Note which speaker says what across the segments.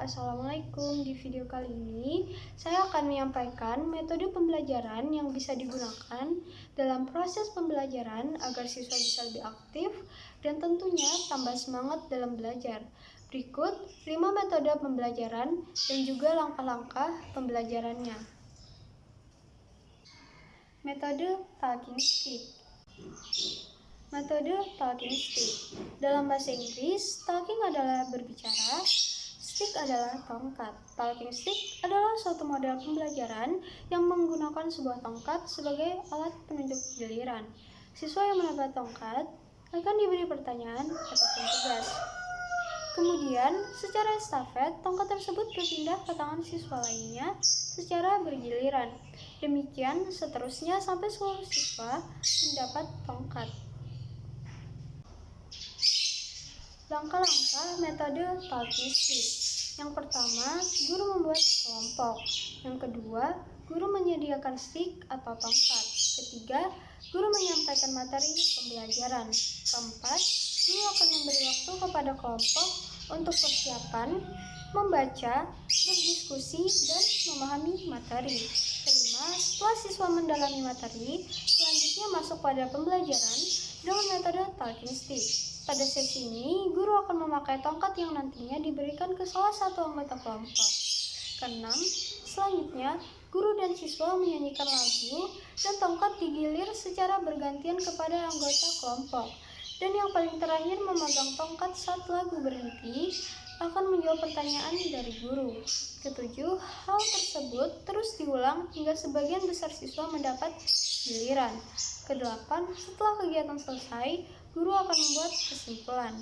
Speaker 1: Assalamualaikum. Di video kali ini, saya akan menyampaikan metode pembelajaran yang bisa digunakan dalam proses pembelajaran agar siswa bisa lebih aktif dan tentunya tambah semangat dalam belajar. Berikut 5 metode pembelajaran dan juga langkah-langkah pembelajarannya. Metode talking stick. Metode talking stick. Dalam bahasa Inggris, talking adalah berbicara, stick adalah tongkat. Talking stick adalah suatu model pembelajaran yang menggunakan sebuah tongkat sebagai alat penunjuk giliran. Siswa yang mendapat tongkat akan diberi pertanyaan ataupun tugas. Kemudian, secara estafet, tongkat tersebut berpindah ke tangan siswa lainnya secara bergiliran. Demikian seterusnya sampai seluruh siswa mendapat tongkat. Langkah-langkah metode talking stick. Yang pertama, guru membuat kelompok. Yang kedua, guru menyediakan stick atau tongkat. Ketiga, guru menyampaikan materi pembelajaran. Keempat, guru akan memberi waktu kepada kelompok untuk persiapan, membaca, berdiskusi, dan memahami materi. Kelima, setelah siswa mendalami materi, selanjutnya masuk pada pembelajaran dengan metode talking stick. Pada sesi ini, guru akan memakai tongkat yang nantinya diberikan ke salah satu anggota kelompok. Keenam, selanjutnya, guru dan siswa menyanyikan lagu dan tongkat digilir secara bergantian kepada anggota kelompok. Dan yang paling terakhir, memegang tongkat saat lagu berhenti akan menjawab pertanyaan dari guru. Ketujuh, hal tersebut terus diulang hingga sebagian besar siswa mendapat giliran. Kedelapan, setelah kegiatan selesai, guru akan membuat kesimpulan.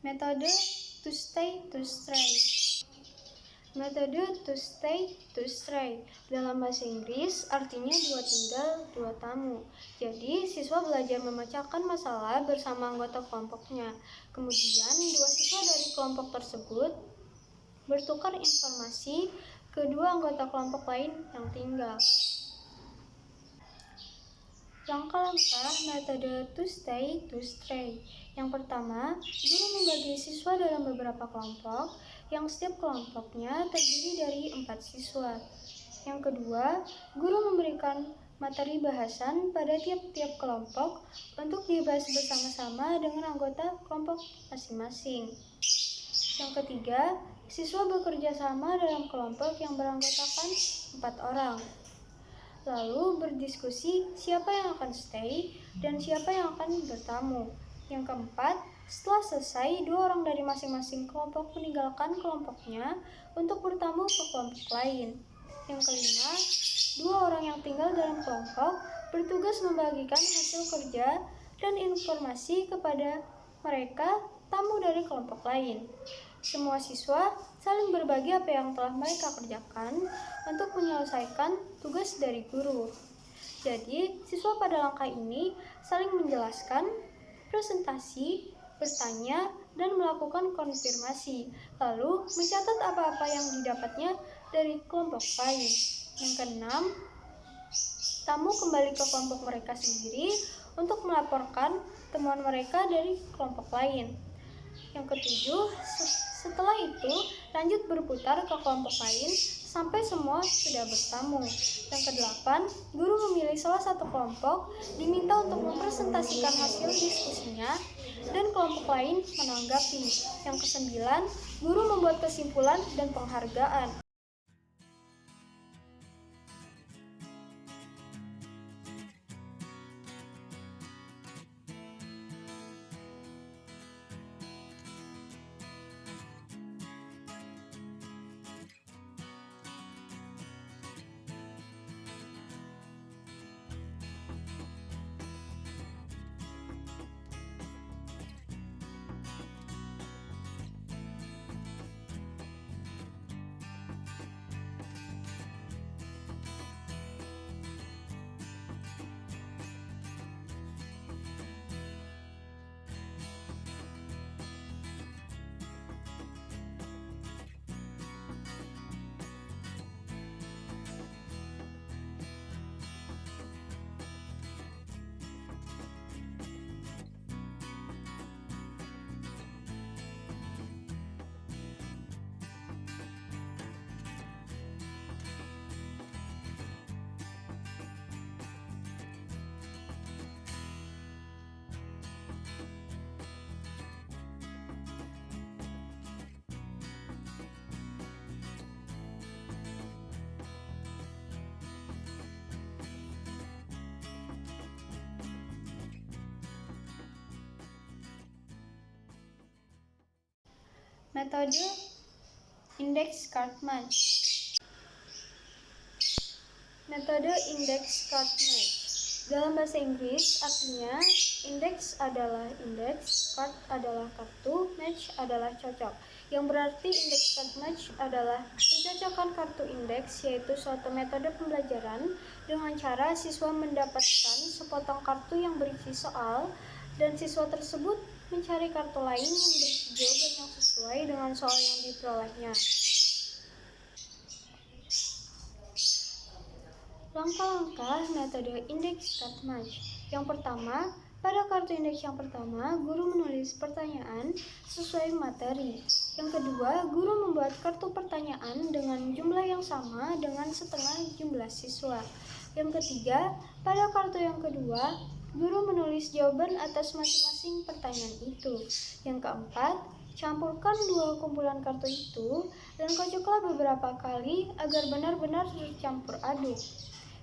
Speaker 1: Metode to stay to stray. Metode to stay to stray dalam bahasa Inggris artinya dua tinggal, dua tamu. Jadi, siswa belajar memecahkan masalah bersama anggota kelompoknya. Kemudian, dua siswa dari kelompok tersebut bertukar informasi ke dua anggota kelompok lain yang tinggal. Langkah-langkah metode to stay to stray. Yang pertama, guru membagi siswa dalam beberapa kelompok yang setiap kelompoknya terdiri dari 4 siswa. Yang kedua, guru memberikan materi bahasan pada tiap-tiap kelompok untuk dibahas bersama-sama dengan anggota kelompok masing-masing. Yang ketiga, siswa bekerja sama dalam kelompok yang beranggotakan 4 orang. lalu berdiskusi siapa yang akan stay dan siapa yang akan bertamu. Yang keempat, setelah selesai, 2 orang dari masing-masing kelompok meninggalkan kelompoknya untuk bertamu ke kelompok lain. Yang kelima, 2 orang yang tinggal dalam kelompok bertugas membagikan hasil kerja dan informasi kepada mereka tamu dari kelompok lain. Semua siswa saling berbagi apa yang telah mereka kerjakan untuk menyelesaikan tugas dari guru. Jadi, siswa pada langkah ini saling menjelaskan, presentasi, bertanya, dan melakukan konfirmasi, lalu mencatat apa-apa yang didapatnya dari kelompok lain. Yang keenam, tamu kembali ke kelompok mereka sendiri untuk melaporkan temuan mereka dari kelompok lain. Yang ketujuh, setelah itu lanjut berputar ke kelompok lain sampai semua sudah bertamu. Yang kedelapan, guru memilih salah satu kelompok diminta untuk mempresentasikan hasil diskusinya dan kelompok lain menanggapi. Yang kesembilan, guru membuat kesimpulan dan penghargaan. Metode Index Card Match. Metode Index Card Match. Dalam bahasa Inggris, artinya index adalah indeks, card adalah kartu, match adalah cocok. Yang berarti index card match adalah pencocokan kartu indeks, yaitu suatu metode pembelajaran dengan cara siswa mendapatkan sepotong kartu yang berisi soal dan siswa tersebut mencari kartu lain yang berisi jawaban yang sesuai dengan soal yang diperolehnya. Langkah-langkah metode index card match. Yang pertama, pada kartu indeks yang pertama, guru menulis pertanyaan sesuai materi. Yang kedua, guru membuat kartu pertanyaan dengan jumlah yang sama dengan setengah jumlah siswa. Yang ketiga, pada kartu yang kedua, guru menulis jawaban atas masing-masing pertanyaan itu. Yang keempat, campurkan 2 kumpulan kartu itu dan kocoklah beberapa kali agar benar-benar tercampur aduk.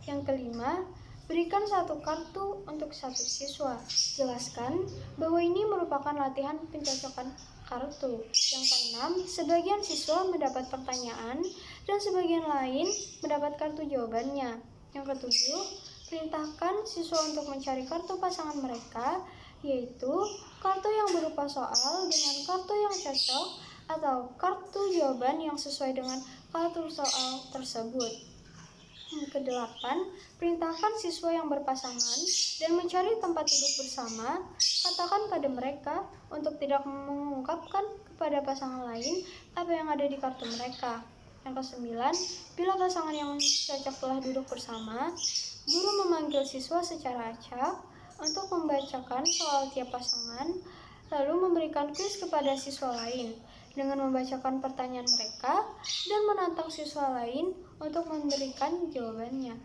Speaker 1: Yang kelima, berikan 1 kartu untuk 1 siswa. Jelaskan bahwa ini merupakan latihan pencocokan kartu. Yang keenam, sebagian siswa mendapat pertanyaan dan sebagian lain mendapat kartu jawabannya. Yang ketujuh, perintahkan siswa untuk mencari kartu pasangan mereka, yaitu kartu yang berupa soal dengan kartu yang cocok atau kartu jawaban yang sesuai dengan kartu soal tersebut. Yang kedelapan, perintahkan siswa yang berpasangan dan mencari tempat duduk bersama. Katakan pada mereka untuk tidak mengungkapkan kepada pasangan lain apa yang ada di kartu mereka. Yang kesembilan, bila pasangan yang cocok telah duduk bersama, guru memanggil siswa secara acak untuk membacakan soal tiap pasangan, lalu memberikan kuis kepada siswa lain dengan membacakan pertanyaan mereka dan menantang siswa lain untuk memberikan jawabannya.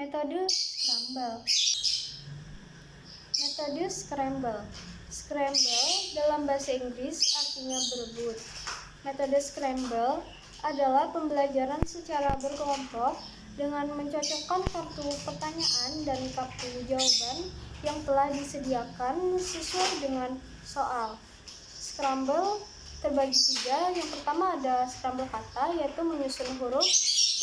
Speaker 1: Metode scramble. Metode scramble. Scramble dalam bahasa Inggris artinya berebut. Metode scramble adalah pembelajaran secara berkelompok dengan mencocokkan kartu pertanyaan dan kartu jawaban yang telah disediakan sesuai dengan soal. Scramble terbagi tiga. Yang pertama ada scramble kata, yaitu menyusun huruf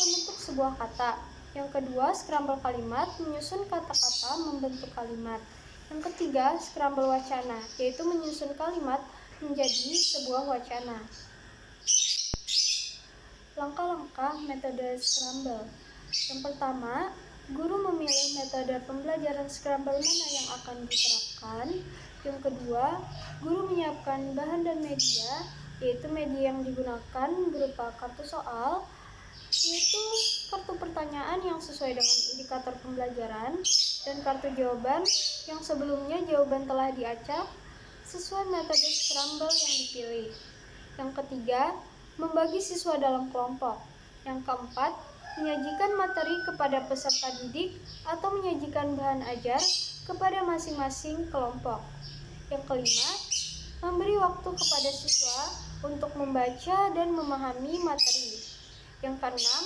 Speaker 1: membentuk sebuah kata. Yang kedua, scramble kalimat, menyusun kata-kata membentuk kalimat. Yang ketiga, scramble wacana, yaitu menyusun kalimat menjadi sebuah wacana. Langkah-langkah metode scramble. Yang pertama, guru memilih metode pembelajaran scramble mana yang akan diterapkan. Yang kedua, guru menyiapkan bahan dan media, yaitu media yang digunakan berupa kartu soal, yaitu kartu pertanyaan yang sesuai dengan indikator pembelajaran, dan kartu jawaban yang sebelumnya jawaban telah diacak sesuai metode scramble yang dipilih. Yang ketiga, membagi siswa dalam kelompok. Yang keempat, menyajikan materi kepada peserta didik atau menyajikan bahan ajar kepada masing-masing kelompok. Yang kelima, memberi waktu kepada siswa untuk membaca dan memahami materi. Yang keenam,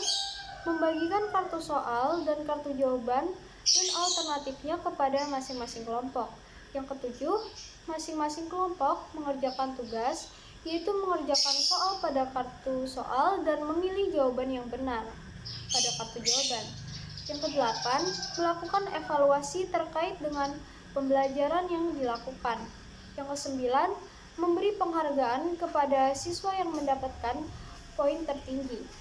Speaker 1: membagikan kartu soal dan kartu jawaban dan alternatifnya kepada masing-masing kelompok. Yang ketujuh, masing-masing kelompok mengerjakan tugas, yaitu mengerjakan soal pada kartu soal dan memilih jawaban yang benar pada kartu jawaban. Yang kedelapan, melakukan evaluasi terkait dengan pembelajaran yang dilakukan. Yang kesembilan, memberi penghargaan kepada siswa yang mendapatkan poin tertinggi.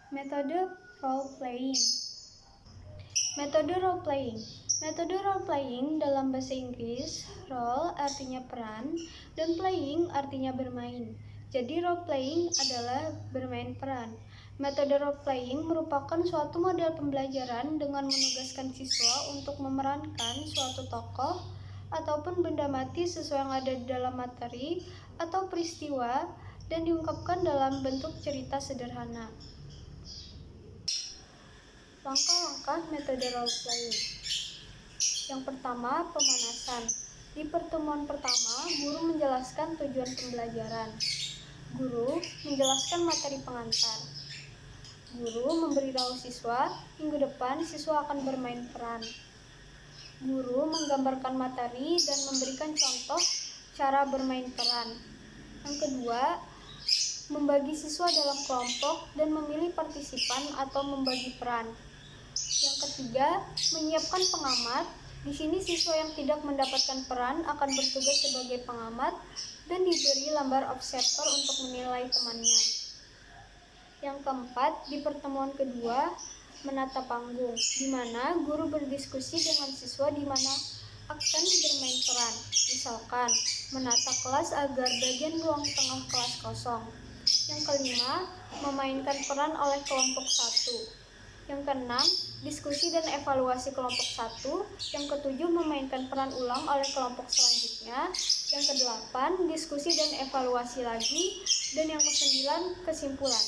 Speaker 1: Metode role playing. Metode role playing. Metode role playing dalam bahasa Inggris, role artinya peran dan playing artinya bermain. Jadi role playing adalah bermain peran. Metode role playing merupakan suatu model pembelajaran dengan menugaskan siswa untuk memerankan suatu tokoh ataupun benda mati sesuai yang ada di dalam materi atau peristiwa dan diungkapkan dalam bentuk cerita sederhana. Langkah-langkah metode role playing. Yang pertama, pemanasan. Di pertemuan pertama, guru menjelaskan tujuan pembelajaran. Guru menjelaskan materi pengantar. Guru memberitahu siswa, minggu depan siswa akan bermain peran. Guru menggambarkan materi dan memberikan contoh cara bermain peran. Yang kedua, membagi siswa dalam kelompok dan memilih partisipan atau membagi peran. Yang ketiga, menyiapkan pengamat Di sini siswa yang tidak mendapatkan peran akan bertugas sebagai pengamat dan diberi lembar observer untuk menilai temannya. Yang keempat, di pertemuan kedua, menata panggung, di mana guru berdiskusi dengan siswa di mana akan bermain peran. Misalkan, menata kelas agar bagian ruang tengah kelas kosong. Yang kelima, memainkan peran oleh kelompok 1. Yang keenam, diskusi dan evaluasi kelompok 1. Yang ketujuh, memainkan peran ulang oleh kelompok selanjutnya. Yang kedelapan, diskusi dan evaluasi lagi. Dan yang kesembilan, kesimpulan.